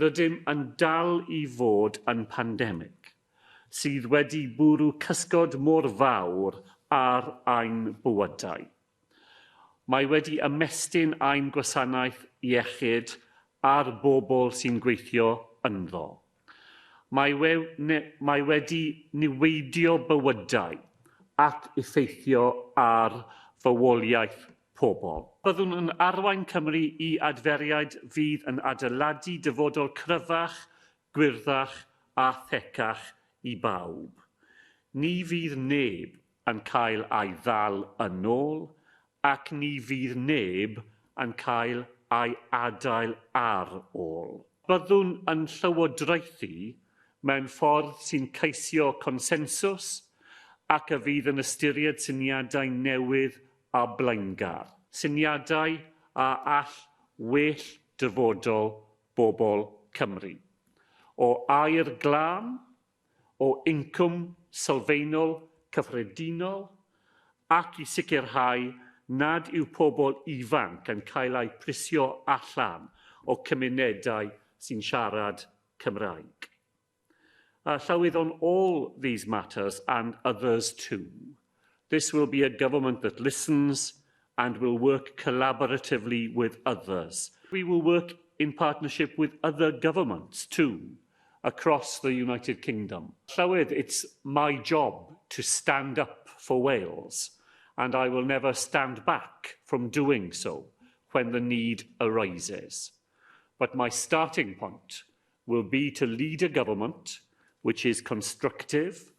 rydym yn dal I fod yn pandemig sydd wedi bwrw cysgod mor fawr ar ein bywydau. Mae wedi ymestyn ein gwasanaeth iechyd a'r bobl sy'n gweithio ynddo. Mae wedi niweidio bywydau ac effeithio ar fywoliaeth pobl. Byddwn yn arwain Cymru I adferiad fydd yn adeiladu dyfodol cryfach, gwyrddach a thecach I bawb. Ni fydd neb yn cael ei ddal yn ôl, ac ni fydd neb yn cael ei adael ar ôl. Byddwn yn llywodraethu mewn ffordd sy'n ceisio consensws ac y fydd yn ystyried syniadau newydd a blaengar. Syniadau a all well dyfodol bobl Cymru. O air glân, o incwm sylfaenol cyffredinol, ac I sicrhau nad yw pobl ifanc yn cael eu prisio allan o cymunedau sy'n siarad Cymraeg. Llywydd on all these matters and others too, this will be a government that listens and will work collaboratively with others. We will work in partnership with other governments too, across the United Kingdom. Llywydd, it's my job to stand up for Wales, and I will never stand back from doing so when the need arises. But my starting point will be to lead a government which is constructive,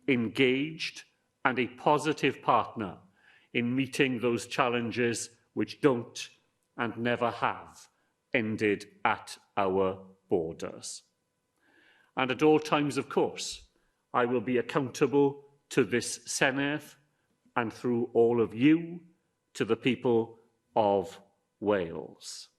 engaged, and a positive partner in meeting those challenges which don't and never have ended at our borders. And at all times, of course, I will be accountable to this Senedd and through all of you to the people of Wales.